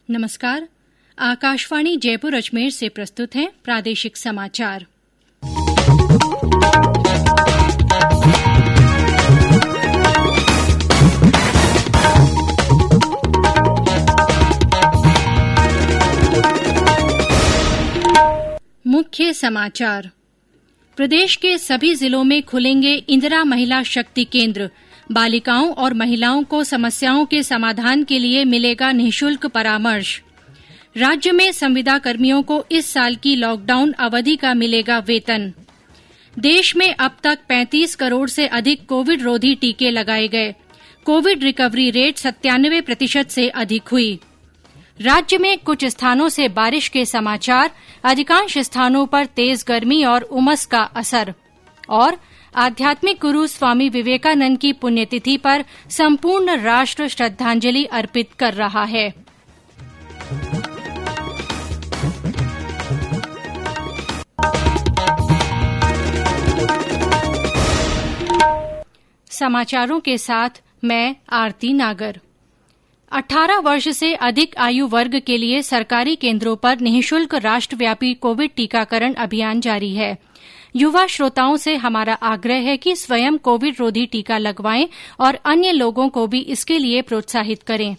नमस्कार। आकाशवाणी जयपुर अजमेर से प्रस्तुत हैं प्रादेशिक समाचार। मुख्य समाचार। प्रदेश के सभी जिलों में खुलेंगे इंदिरा महिला शक्ति केंद्र। बालिकाओं और महिलाओं को समस्याओं के समाधान के लिए मिलेगा निःशुल्क परामर्श। राज्य में संविदा कर्मियों को इस साल की लॉकडाउन अवधि का मिलेगा वेतन। देश में अब तक 35 करोड़ से अधिक कोविड रोधी टीके लगाए गए। कोविड रिकवरी रेट 97% से अधिक हुई। राज्य में कुछ स्थानों से बारिश के समाचार। अधिकांश स्थानों पर तेज गर्मी और उमस का असर। और आध्यात्मिक गुरु स्वामी विवेकानंद की पुण्यतिथि पर संपूर्ण राष्ट्र श्रद्धांजलि अर्पित कर रहा है। समाचारों के साथ मैं आरती नागर। 18 वर्ष से अधिक आयु वर्ग के लिए सरकारी केंद्रों पर निःशुल्क राष्ट्रव्यापी कोविड टीकाकरण अभियान जारी है। युवा श्रोताओं से हमारा आग्रह है कि स्वयं कोविड रोधी टीका लगवाएं और अन्य लोगों को भी इसके लिए प्रोत्साहित करें।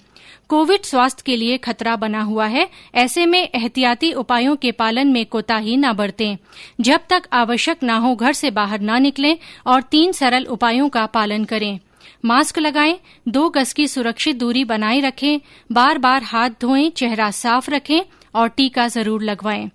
कोविड स्वास्थ्य के लिए खतरा बना हुआ है, ऐसे में एहतियाती उपायों के पालन में कोताही न बरतें। जब तक आवश्यक न हो घर से बाहर न निकलें और 3 सरल उपायों का पालन करें। मास्क लगाएं, 2 गज की सुरक्षित दूरी बनाए रखें, बार-बार हाथ धोएं, चेहरा साफ रखें और टीका जरूर लगवाएं।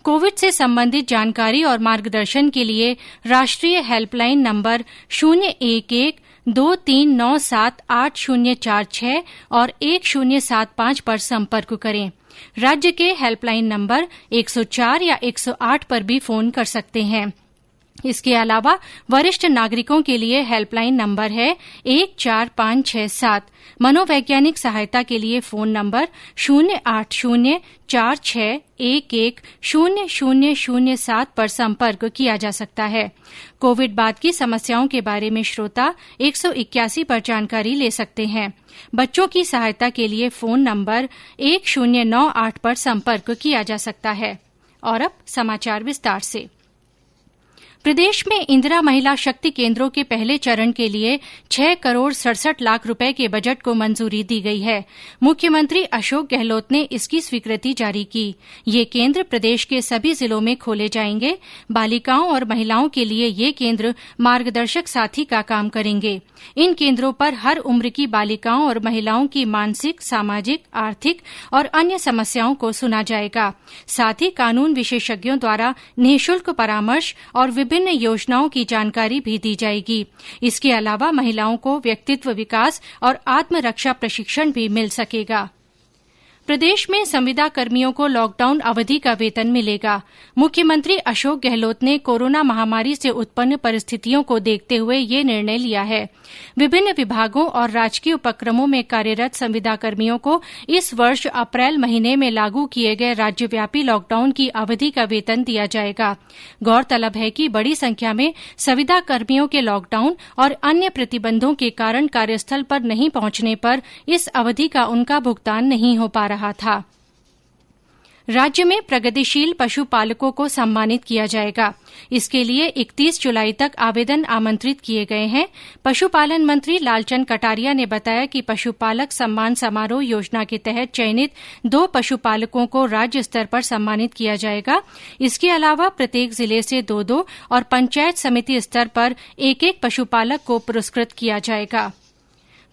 कोविड से संबंधित जानकारी और मार्गदर्शन के लिए राष्ट्रीय हेल्पलाइन नंबर 011-2397-8046 और 1075 पर संपर्क करें। राज्य के हेल्पलाइन नंबर 104 या 108 पर भी फोन कर सकते हैं। इसके अलावा वरिष्ठ नागरिकों के लिए हेल्पलाइन नंबर है 14567। मनोवैज्ञानिक सहायता के लिए फोन नंबर 08046110007 पर संपर्क किया जा सकता है। कोविड बाद की समस्याओं के बारे में श्रोता 181 पर जानकारी ले सकते हैं। बच्चों की सहायता के लिए फोन नंबर 1098 पर संपर्क किया जा सकता है। और अब समाचार विस्तार से। प्रदेश में इंदिरा महिला शक्ति केंद्रों के पहले चरण के लिए 6 करोड़ 67 लाख रुपए के बजट को मंजूरी दी गई है। मुख्यमंत्री अशोक गहलोत ने इसकी स्वीकृति जारी की। ये केंद्र प्रदेश के सभी जिलों में खोले जाएंगे। बालिकाओं और महिलाओं के लिए ये केंद्र मार्गदर्शक साथी का काम करेंगे। इन केंद्रों पर हर उम्र की बालिकाओं और महिलाओं की मानसिक, सामाजिक, आर्थिक और अन्य समस्याओं को सुना जाएगा। साथ ही कानून विशेषज्ञों द्वारा निःशुल्क परामर्श और विभिन्न योजनाओं की जानकारी भी दी जाएगी। इसके अलावा महिलाओं को व्यक्तित्व विकास और आत्मरक्षा प्रशिक्षण भी मिल सकेगा। प्रदेश में संविदा कर्मियों को लॉकडाउन अवधि का वेतन मिलेगा। मुख्यमंत्री अशोक गहलोत ने कोरोना महामारी से उत्पन्न परिस्थितियों को देखते हुए ये निर्णय लिया है। विभिन्न विभागों और राजकीय उपक्रमों में कार्यरत संविदा कर्मियों को इस वर्ष अप्रैल महीने में लागू किए गए राज्यव्यापी लॉकडाउन की अवधि का वेतन दिया जाएगा। गौरतलब है कि बड़ी संख्या में संविदा कर्मियों के लॉकडाउन और अन्य प्रतिबंधों के कारण कार्यस्थल पर नहीं पहुंचने पर इस अवधि का उनका भुगतान नहीं हो पा रहा था। राज्य में प्रगतिशील पशुपालकों को सम्मानित किया जाएगा। इसके लिए 31 जुलाई तक आवेदन आमंत्रित किए गए हैं। पशुपालन मंत्री लालचंद कटारिया ने बताया कि पशुपालक सम्मान समारोह योजना के तहत चयनित 2 पशुपालकों को राज्य स्तर पर सम्मानित किया जाएगा। इसके अलावा प्रत्येक जिले से 2-2 और पंचायत समिति स्तर पर 1-1 पशुपालक को पुरस्कृत किया जाएगा।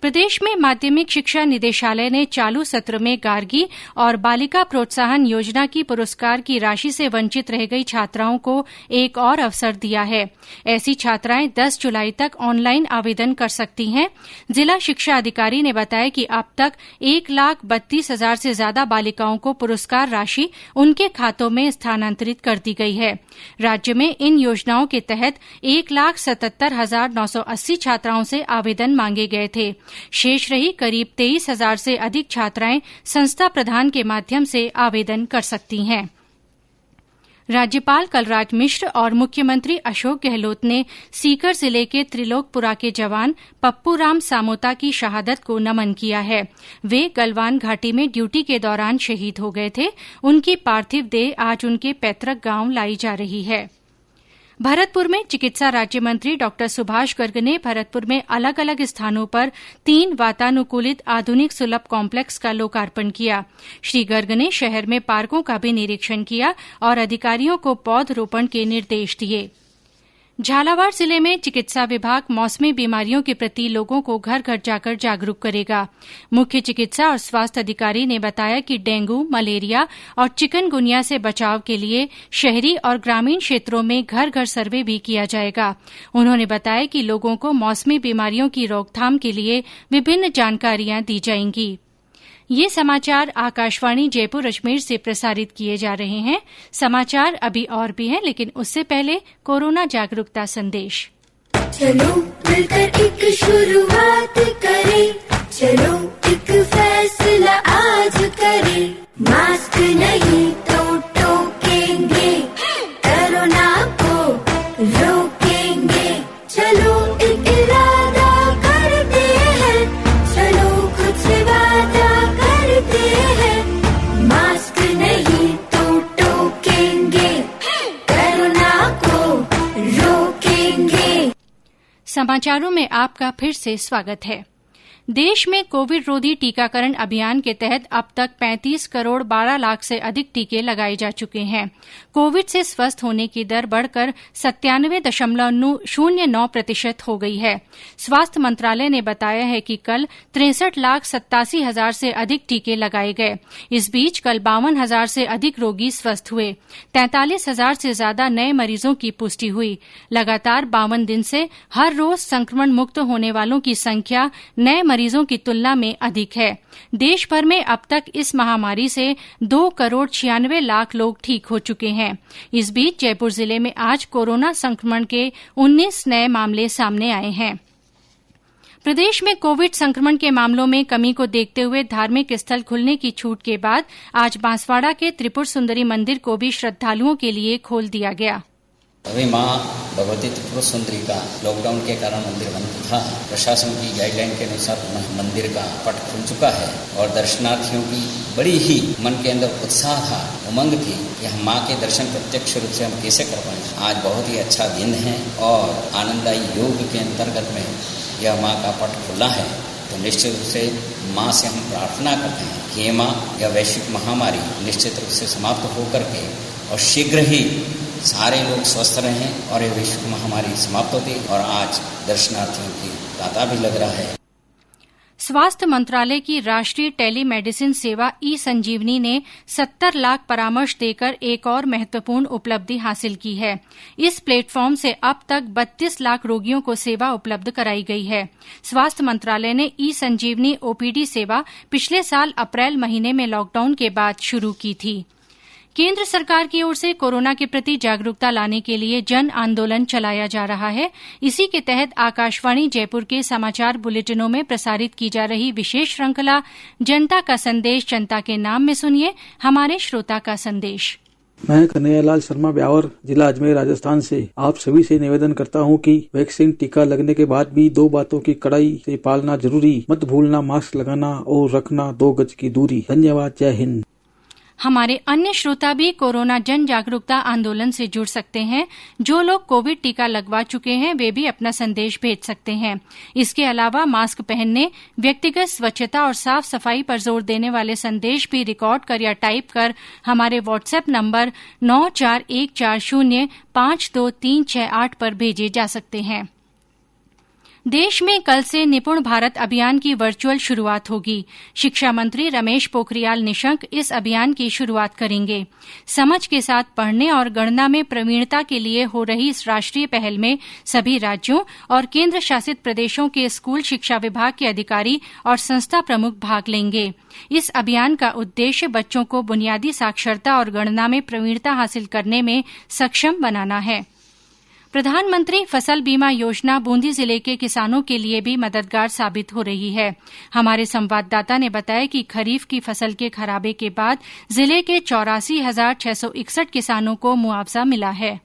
प्रदेश में माध्यमिक शिक्षा निदेशालय ने चालू सत्र में गार्गी और बालिका प्रोत्साहन योजना की पुरस्कार की राशि से वंचित रह गई छात्राओं को एक और अवसर दिया है। ऐसी छात्राएं 10 जुलाई तक ऑनलाइन आवेदन कर सकती हैं। जिला शिक्षा अधिकारी ने बताया कि अब तक 1,32,000 से ज्यादा बालिकाओं को पुरस्कार राशि उनके खातों में स्थानांतरित कर दी गई है। राज्य में इन योजनाओं के तहत 1,77,980 छात्राओं से आवेदन मांगे गए थे। शेष रही करीब 23,000 से अधिक छात्राएं संस्था प्रधान के माध्यम से आवेदन कर सकती हैं। राज्यपाल कलराज मिश्र और मुख्यमंत्री अशोक गहलोत ने सीकर जिले के त्रिलोकपुरा के जवान पप्पूराम सामोता की शहादत को नमन किया है। वे गलवान घाटी में ड्यूटी के दौरान शहीद हो गए थे। उनकी पार्थिव देह आज उनके पैतृक गांव लाई जा रही है। भरतपुर में चिकित्सा राज्य मंत्री डॉ सुभाष गर्ग ने भरतपुर में अलग अलग स्थानों पर 3 वातानुकूलित आधुनिक सुलभ कॉम्प्लेक्स का लोकार्पण किया। श्री गर्ग ने शहर में पार्कों का भी निरीक्षण किया और अधिकारियों को पौधरोपण के निर्देश दिए। झालावाड़ जिले में चिकित्सा विभाग मौसमी बीमारियों के प्रति लोगों को घर घर जाकर जागरूक करेगा। मुख्य चिकित्सा और स्वास्थ्य अधिकारी ने बताया कि डेंगू, मलेरिया और चिकनगुनिया से बचाव के लिए शहरी और ग्रामीण क्षेत्रों में घर घर सर्वे भी किया जाएगा। उन्होंने बताया कि लोगों को मौसमी बीमारियों की रोकथाम के लिए विभिन्न जानकारियां दी जाएंगी। ये समाचार आकाशवाणी जयपुर अजमेर से प्रसारित किए जा रहे हैं। समाचार अभी और भी हैं, लेकिन उससे पहले कोरोना जागरूकता संदेश। चलो मिलकर एक शुरुआत करें, चलो एक फैसला आज करें, मास्क नहीं तो टोकेंगे, कोरोना को रोकेंगे, चलो एक इरादा करते हैं, चलो कुछ वादा करते हैं, मास्क नहीं तो टोकेंगे, कोरोना को रोकेंगे। समाचारों में आपका फिर से स्वागत है। देश में कोविड रोधी टीकाकरण अभियान के तहत अब तक 35 करोड़ 12 लाख से अधिक टीके लगाए जा चुके हैं। कोविड से स्वस्थ होने की दर बढ़कर 97.09% हो गई है। स्वास्थ्य मंत्रालय ने बताया है कि कल 63,87,000 से अधिक टीके लगाए गए। इस बीच कल 52,000 से अधिक रोगी स्वस्थ हुए। 43,000 से ज्यादा नए मरीजों की पुष्टि हुई। लगातार 52 दिन से हर रोज संक्रमण मुक्त होने वालों की संख्या नए मरीजों की तुलना में अधिक है। देश भर में अब तक इस महामारी से 2 करोड़ 96 लाख लोग ठीक हो चुके हैं। इस बीच जयपुर जिले में आज कोरोना संक्रमण के 19 नए मामले सामने आए हैं। प्रदेश में कोविड संक्रमण के मामलों में कमी को देखते हुए धार्मिक स्थल खुलने की छूट के बाद आज बांसवाड़ा के त्रिपुर सुंदरी मंदिर को भी श्रद्धालुओं के लिए खोल दिया गया। अभी माँ भगवती त्रिपुर सुंदरी का लॉकडाउन के कारण मंदिर बंद था। प्रशासन की गाइडलाइन के अनुसार मंदिर का पट खुल चुका है और दर्शनार्थियों की बड़ी ही मन के अंदर उत्साह था, उमंग थी कि हम माँ के दर्शन प्रत्यक्ष रूप से हम कैसे कर पाएं। आज बहुत ही अच्छा दिन है और आनंददायी योग के अंतर्गत में यह माँ का पट खुला है। तो निश्चित रूप से माँ से हम प्रार्थना करते हैं कि ये माँ यह वैश्विक महामारी निश्चित रूप से समाप्त होकर के और शीघ्र ही सारे लोग स्वस्थ रहें और ये वैश्विक महामारी समाप्त होती और आज दर्शनार्थियों की तांता भी लग रहा है। स्वास्थ्य मंत्रालय की राष्ट्रीय टेलीमेडिसिन सेवा ई-संजीवनी ने 70 लाख परामर्श देकर एक और महत्वपूर्ण उपलब्धि हासिल की है। इस प्लेटफॉर्म से अब तक 32 लाख रोगियों को सेवा उपलब्ध कराई गई है। स्वास्थ्य मंत्रालय ने ई-संजीवनी ओपीडी सेवा पिछले साल अप्रैल महीने में लॉकडाउन के बाद शुरू की थी। केंद्र सरकार की ओर से कोरोना के प्रति जागरूकता लाने के लिए जन आंदोलन चलाया जा रहा है। इसी के तहत आकाशवाणी जयपुर के समाचार बुलेटिनों में प्रसारित की जा रही विशेष श्रृंखला जनता का संदेश जनता के नाम में सुनिए हमारे श्रोता का संदेश। मैं कन्हैयालाल शर्मा ब्यावर, जिला अजमेर, राजस्थान से आप सभी से निवेदन करता हूं कि वैक्सीन टीका लगने के बाद भी 2 बातों की कड़ाई से पालना जरूरी। मत भूलना मास्क लगाना और रखना 2 गज की दूरी। धन्यवाद। जय हिंद। हमारे अन्य श्रोता भी कोरोना जन जागरूकता आंदोलन से जुड़ सकते हैं। जो लोग कोविड टीका लगवा चुके हैं वे भी अपना संदेश भेज सकते हैं। इसके अलावा मास्क पहनने, व्यक्तिगत स्वच्छता और साफ सफाई पर जोर देने वाले संदेश भी रिकॉर्ड कर या टाइप कर हमारे व्हाट्सएप नंबर 9414052368 पर भेजे जा सकते हैं। देश में कल से निपुण भारत अभियान की वर्चुअल शुरुआत होगी। शिक्षा मंत्री रमेश पोखरियाल निशंक इस अभियान की शुरुआत करेंगे। समझ के साथ पढ़ने और गणना में प्रवीणता के लिए हो रही इस राष्ट्रीय पहल में सभी राज्यों और केंद्र शासित प्रदेशों के स्कूल शिक्षा विभाग के अधिकारी और संस्था प्रमुख भाग लेंगे। इस अभियान का उद्देश्य बच्चों को बुनियादी साक्षरता और गणना में प्रवीणता हासिल करने में सक्षम बनाना है। प्रधानमंत्री फसल बीमा योजना बूंदी जिले के किसानों के लिए भी मददगार साबित हो रही है। हमारे संवाददाता ने बताया कि खरीफ की फसल के खराबे के बाद जिले के 84,661 किसानों को मुआवजा मिला है।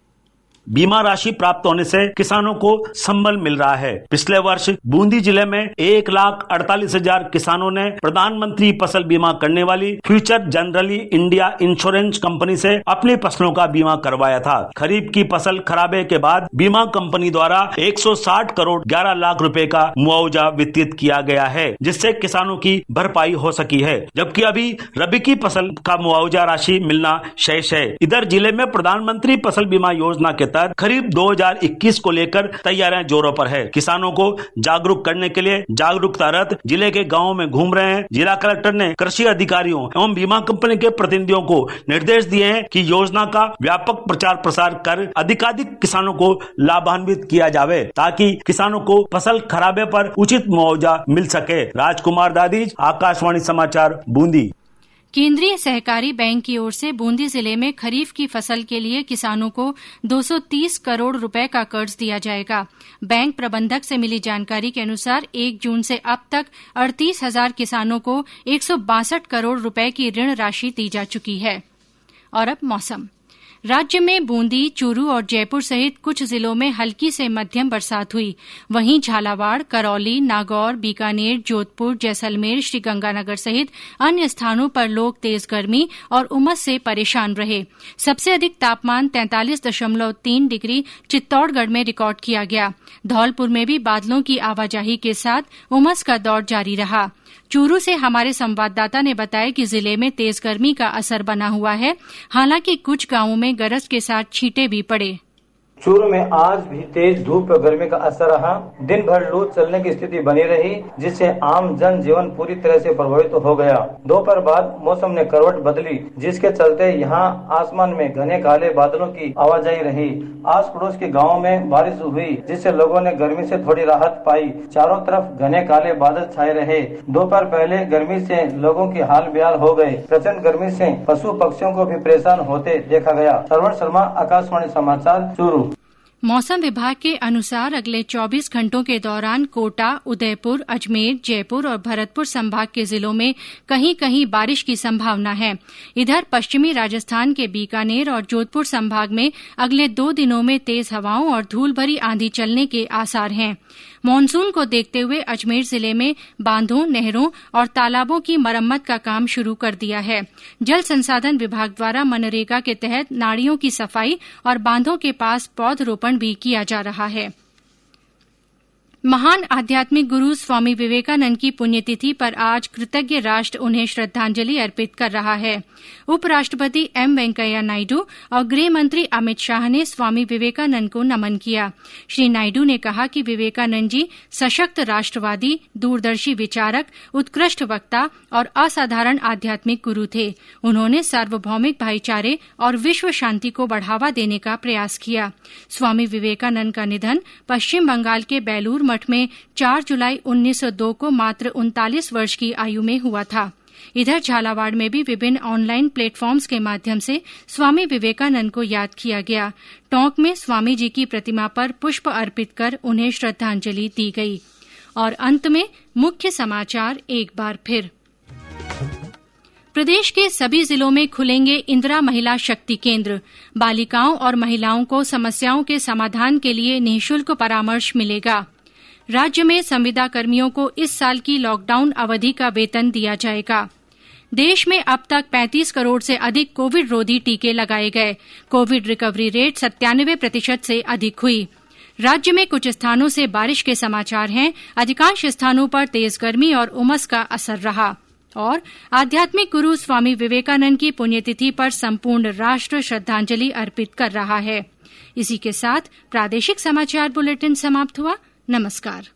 बीमा राशि प्राप्त होने से किसानों को संबल मिल रहा है। पिछले वर्ष बूंदी जिले में 1,48,000 किसानों ने प्रधानमंत्री फसल बीमा करने वाली future generally India insurance company से अपनी फसलों का बीमा करवाया था। खरीफ की फसल खराबे के बाद बीमा कंपनी द्वारा 160 करोड़ 11 लाख रुपए का मुआवजा वितरित किया गया है, जिससे किसानों की भरपाई हो सकी है, जबकि अभी रबी की फसल का मुआवजा राशि मिलना शेष है। इधर जिले में प्रधानमंत्री फसल बीमा योजना के तहत खरीफ 2021 को लेकर तैयारियां जोरों पर है। किसानों को जागरूक करने के लिए जागरूकता रथ जिले के गांवों में घूम रहे हैं। जिला कलेक्टर ने कृषि अधिकारियों एवं बीमा कंपनी के प्रतिनिधियों को निर्देश दिए हैं कि योजना का व्यापक प्रचार प्रसार कर अधिकाधिक किसानों को लाभान्वित किया जावे, ताकि किसानों को फसल खराबे पर उचित मुआवजा मिल सके। राजकुमार दादीज, आकाशवाणी समाचार, बूंदी। केंद्रीय सहकारी बैंक की ओर से बूंदी जिले में खरीफ की फसल के लिए किसानों को 230 करोड़ रुपए का कर्ज दिया जाएगा। बैंक प्रबंधक से मिली जानकारी के अनुसार 1 जून से अब तक 38,000 किसानों को 162 करोड़ रुपए की ऋण राशि दी जा चुकी है। और अब मौसम। राज्य में बूंदी, चूरू और जयपुर सहित कुछ जिलों में हल्की से मध्यम बरसात हुई। वहीं झालावाड़, करौली, नागौर, बीकानेर, जोधपुर, जैसलमेर, श्रीगंगानगर सहित अन्य स्थानों पर लोग तेज गर्मी और उमस से परेशान रहे। सबसे अधिक तापमान 43.3 डिग्री चित्तौड़गढ़ में रिकॉर्ड किया गया। धौलपुर में भी बादलों की आवाजाही के साथ उमस का दौर जारी रहा। चूरू से हमारे संवाददाता ने बताया कि जिले में तेज गर्मी का असर बना हुआ है। हालांकि कुछ गांवों में गरज के साथ छींटे भी पड़े। चूरू में आज भी तेज धूप और गर्मी का असर रहा। दिन भर लू चलने की स्थिति बनी रही, जिससे आम जन जीवन पूरी तरह से प्रभावित हो गया। दोपहर बाद मौसम ने करवट बदली, जिसके चलते यहाँ आसमान में घने काले बादलों की आवाजाही रही। आस पड़ोस के गाँव में बारिश हुई, जिससे लोगों ने गर्मी से थोड़ी राहत पाई। चारों तरफ घने काले बादल छाए रहे। दोपहर पहले गर्मी से लोगों की हाल बेहाल हो गए। प्रचंड गर्मी से पशु पक्षियों को भी परेशान होते देखा गया। सरवण शर्मा, आकाशवाणी समाचार, चूरू। मौसम विभाग के अनुसार अगले 24 घंटों के दौरान कोटा, उदयपुर, अजमेर, जयपुर और भरतपुर संभाग के जिलों में कहीं कहीं बारिश की संभावना है। इधर पश्चिमी राजस्थान के बीकानेर और जोधपुर संभाग में अगले 2 दिनों में तेज हवाओं और धूल भरी आंधी चलने के आसार हैं। मानसून को देखते हुए अजमेर जिले में बांधों, नहरों और तालाबों की मरम्मत का काम शुरू कर दिया है। जल संसाधन विभाग द्वारा मनरेगा के तहत नालियों की सफाई और बांधों के पास पौधरोपण भी किया जा रहा है। महान आध्यात्मिक गुरु स्वामी विवेकानंद की पुण्यतिथि पर आज कृतज्ञ राष्ट्र उन्हें श्रद्धांजलि अर्पित कर रहा है। उपराष्ट्रपति एम वेंकैया नायडू और गृह मंत्री अमित शाह ने स्वामी विवेकानंद को नमन किया। श्री नायडू ने कहा कि विवेकानंद जी सशक्त राष्ट्रवादी, दूरदर्शी विचारक, उत्कृष्ट वक्ता और असाधारण आध्यात्मिक गुरु थे। उन्होंने सार्वभौमिक भाईचारे और विश्व शांति को बढ़ावा देने का प्रयास किया। स्वामी विवेकानंद का निधन पश्चिम बंगाल के बेलूर मठ में 4 जुलाई 1902 को मात्र 39 वर्ष की आयु में हुआ था। इधर झालावाड़ में भी विभिन्न ऑनलाइन प्लेटफॉर्म्स के माध्यम से स्वामी विवेकानंद को याद किया गया। टोंक में स्वामी जी की प्रतिमा पर पुष्प अर्पित कर उन्हें श्रद्धांजलि दी गई। और अंत में मुख्य समाचार एक बार फिर। प्रदेश के सभी जिलों में खुलेंगे इंदिरा महिला शक्ति केंद्र। बालिकाओं और महिलाओं को समस्याओं के समाधान के लिए निःशुल्क परामर्श मिलेगा। राज्य में संविदा कर्मियों को इस साल की लॉकडाउन अवधि का वेतन दिया जाएगा। देश में अब तक 35 करोड़ से अधिक कोविड रोधी टीके लगाए गए। कोविड रिकवरी रेट 97% से अधिक हुई। राज्य में कुछ स्थानों से बारिश के समाचार हैं। अधिकांश स्थानों पर तेज गर्मी और उमस का असर रहा। और आध्यात्मिक गुरु स्वामी विवेकानंद की पुण्यतिथि पर संपूर्ण राष्ट्र श्रद्धांजलि अर्पित कर रहा है। इसी के साथ प्रादेशिक समाचार बुलेटिन समाप्त हुआ। नमस्कार।